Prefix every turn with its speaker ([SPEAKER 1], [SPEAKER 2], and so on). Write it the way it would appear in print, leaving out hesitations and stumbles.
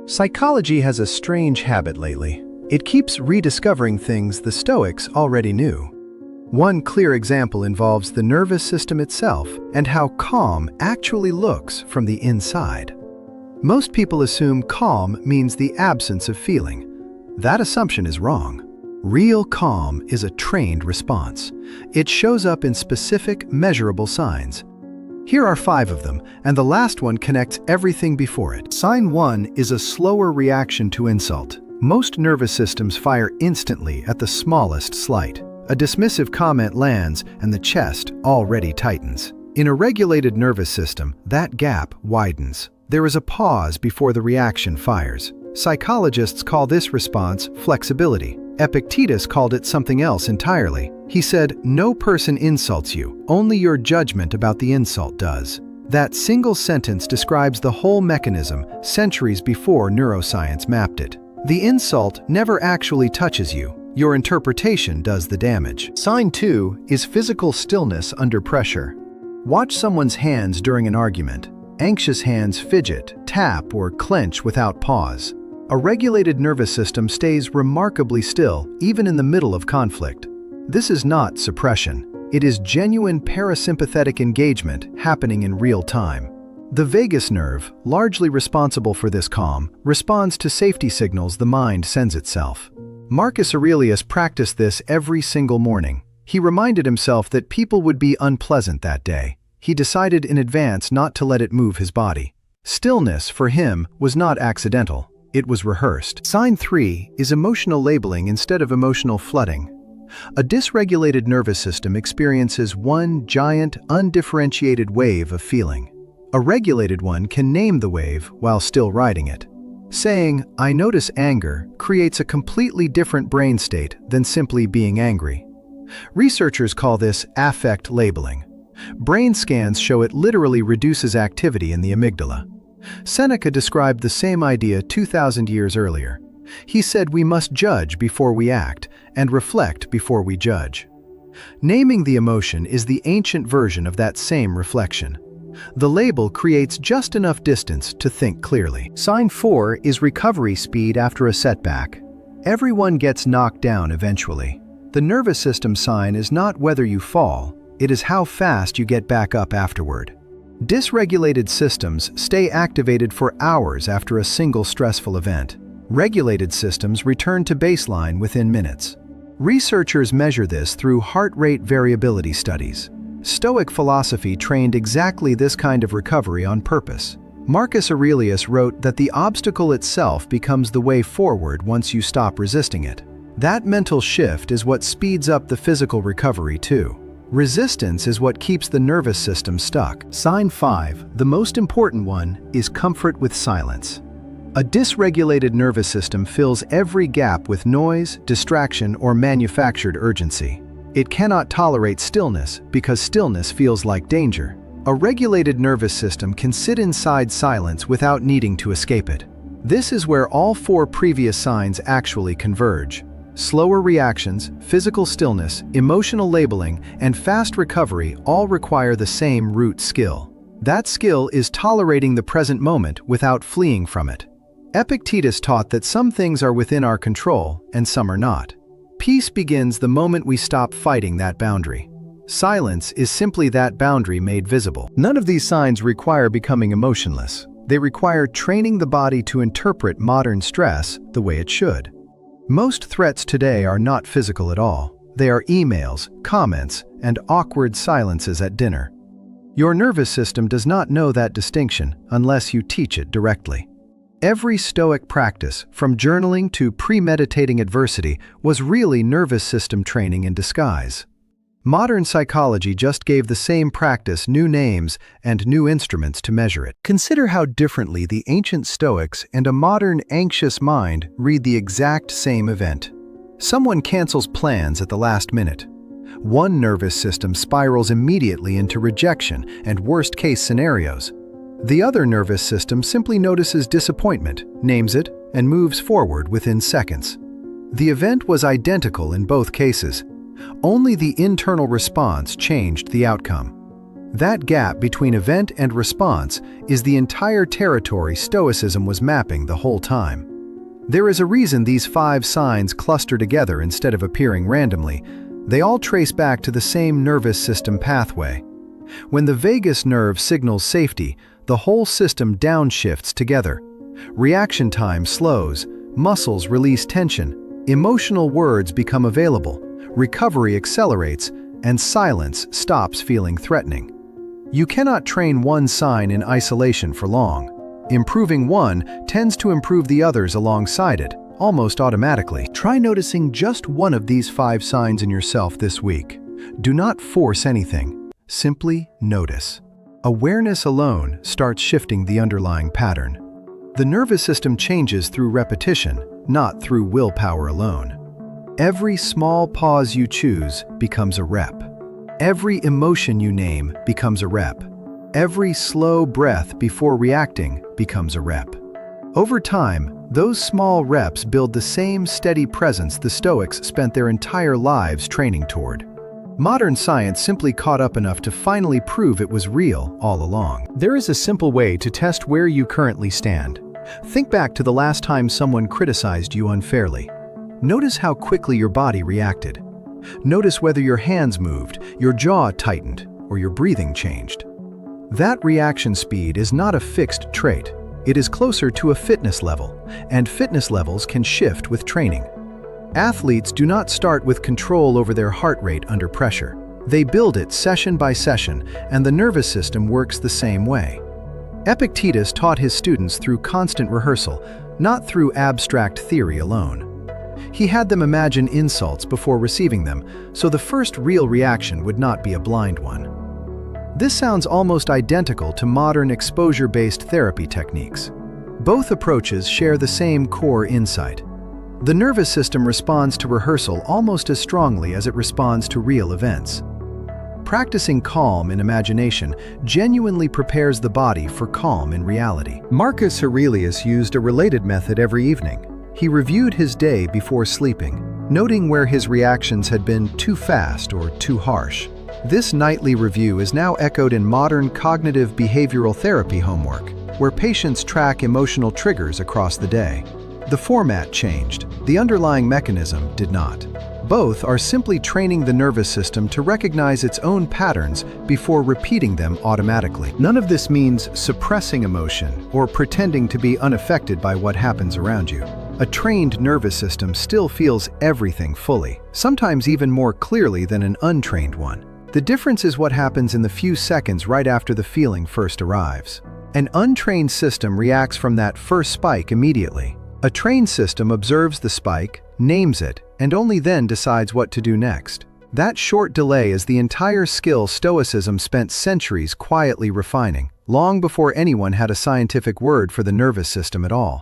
[SPEAKER 1] Psychology has a strange habit lately. It keeps rediscovering things the Stoics already knew. One clear example involves the nervous system itself and how calm actually looks from the inside. Most people assume calm means the absence of feeling. That assumption is wrong. Real calm is a trained response. It shows up in specific, measurable signs. Here are 5 of them, and the last one connects everything before it. Sign 1 is a slower reaction to insult. Most nervous systems fire instantly at the smallest slight. A dismissive comment lands, and the chest already tightens. In a regulated nervous system, that gap widens. There is a pause before the reaction fires. Psychologists call this response flexibility. Epictetus called it something else entirely. He said, "No person insults you, only your judgment about the insult does." That single sentence describes the whole mechanism centuries before neuroscience mapped it. The insult never actually touches you. Your interpretation does the damage. Sign 2 is physical stillness under pressure. Watch someone's hands during an argument. Anxious hands fidget, tap, or clench without pause. A regulated nervous system stays remarkably still, even in the middle of conflict. This is not suppression. It is genuine parasympathetic engagement happening in real time. The vagus nerve, largely responsible for this calm, responds to safety signals the mind sends itself. Marcus Aurelius practiced this every single morning. He reminded himself that people would be unpleasant that day. He decided in advance not to let it move his body. Stillness, for him, was not accidental. It was rehearsed. Sign 3 is emotional labeling instead of emotional flooding. A dysregulated nervous system experiences one giant, undifferentiated wave of feeling. A regulated one can name the wave while still riding it. Saying, "I notice anger," creates a completely different brain state than simply being angry. Researchers call this affect labeling. Brain scans show it literally reduces activity in the amygdala. Seneca described the same idea 2,000 years earlier. He said we must judge before we act, and reflect before we judge. Naming the emotion is the ancient version of that same reflection. The label creates just enough distance to think clearly. Sign 4 is recovery speed after a setback. Everyone gets knocked down eventually. The nervous system sign is not whether you fall, it is how fast you get back up afterward. Dysregulated systems stay activated for hours after a single stressful event. Regulated systems return to baseline within minutes. Researchers measure this through heart rate variability studies. Stoic philosophy trained exactly this kind of recovery on purpose. Marcus Aurelius wrote that the obstacle itself becomes the way forward once you stop resisting it. That mental shift is what speeds up the physical recovery too. Resistance is what keeps the nervous system stuck. Sign 5, the most important one, is comfort with silence. A dysregulated nervous system fills every gap with noise, distraction, or manufactured urgency. It cannot tolerate stillness because stillness feels like danger. A regulated nervous system can sit inside silence without needing to escape it. This is where all 4 previous signs actually converge. Slower reactions, physical stillness, emotional labeling, and fast recovery all require the same root skill. That skill is tolerating the present moment without fleeing from it. Epictetus taught that some things are within our control and some are not. Peace begins the moment we stop fighting that boundary. Silence is simply that boundary made visible. None of these signs require becoming emotionless. They require training the body to interpret modern stress the way it should. Most threats today are not physical at all. They are emails, comments, and awkward silences at dinner. Your nervous system does not know that distinction unless you teach it directly. Every Stoic practice, from journaling to premeditating adversity, was really nervous system training in disguise. Modern psychology just gave the same practice new names and new instruments to measure it. Consider how differently the ancient Stoics and a modern anxious mind read the exact same event. Someone cancels plans at the last minute. One nervous system spirals immediately into rejection and worst-case scenarios. The other nervous system simply notices disappointment, names it, and moves forward within seconds. The event was identical in both cases. Only the internal response changed the outcome. That gap between event and response is the entire territory Stoicism was mapping the whole time. There is a reason these 5 signs cluster together instead of appearing randomly. They all trace back to the same nervous system pathway. When the vagus nerve signals safety, the whole system downshifts together. Reaction time slows, muscles release tension, emotional words become available, recovery accelerates, and silence stops feeling threatening. You cannot train one sign in isolation for long. Improving one tends to improve the others alongside it, almost automatically. Try noticing just one of these 5 signs in yourself this week. Do not force anything. Simply notice. Awareness alone starts shifting the underlying pattern. The nervous system changes through repetition, not through willpower alone. Every small pause you choose becomes a rep. Every emotion you name becomes a rep. Every slow breath before reacting becomes a rep. Over time, those small reps build the same steady presence the Stoics spent their entire lives training toward. Modern science simply caught up enough to finally prove it was real all along. There is a simple way to test where you currently stand. Think back to the last time someone criticized you unfairly. Notice how quickly your body reacted. Notice whether your hands moved, your jaw tightened, or your breathing changed. That reaction speed is not a fixed trait. It is closer to a fitness level, and fitness levels can shift with training. Athletes do not start with control over their heart rate under pressure. They build it session by session, and the nervous system works the same way. Epictetus taught his students through constant rehearsal, not through abstract theory alone. He had them imagine insults before receiving them, so the first real reaction would not be a blind one. This sounds almost identical to modern exposure-based therapy techniques. Both approaches share the same core insight. The nervous system responds to rehearsal almost as strongly as it responds to real events. Practicing calm in imagination genuinely prepares the body for calm in reality. Marcus Aurelius used a related method every evening. He reviewed his day before sleeping, noting where his reactions had been too fast or too harsh. This nightly review is now echoed in modern cognitive behavioral therapy homework, where patients track emotional triggers across the day. The format changed, the underlying mechanism did not. Both are simply training the nervous system to recognize its own patterns before repeating them automatically. None of this means suppressing emotion or pretending to be unaffected by what happens around you. A trained nervous system still feels everything fully, sometimes even more clearly than an untrained one. The difference is what happens in the few seconds right after the feeling first arrives. An untrained system reacts from that first spike immediately. A trained system observes the spike, names it, and only then decides what to do next. That short delay is the entire skill Stoicism spent centuries quietly refining, long before anyone had a scientific word for the nervous system at all.